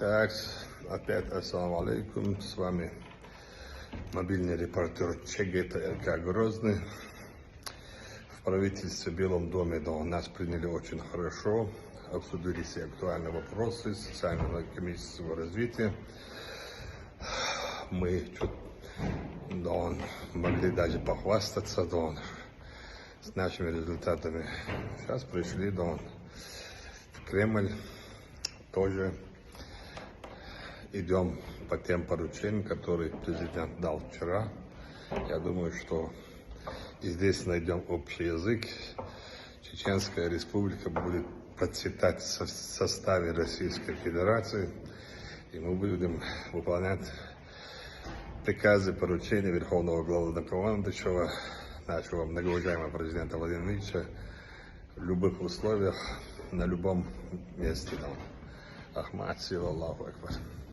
Так, опять ассаламу алейкум, с вами мобильный репортер ЧГТ РК Грозный. В правительстве в Белом доме нас приняли очень хорошо, обсудили все актуальные вопросы социально-экономического развития. Мы могли даже похвастаться с нашими результатами. Сейчас пришли в Кремль, тоже идем по тем поручениям, которые президент дал вчера. Я думаю, что и здесь найдем общий язык. Чеченская республика будет процветать в составе Российской Федерации, и мы будем выполнять приказы, поручения Верховного Главнокомандующего, нашего многоуважаемого президента Владимира Ильича, в любых условиях, на любом месте. Ахмад, Аллаху Акбар.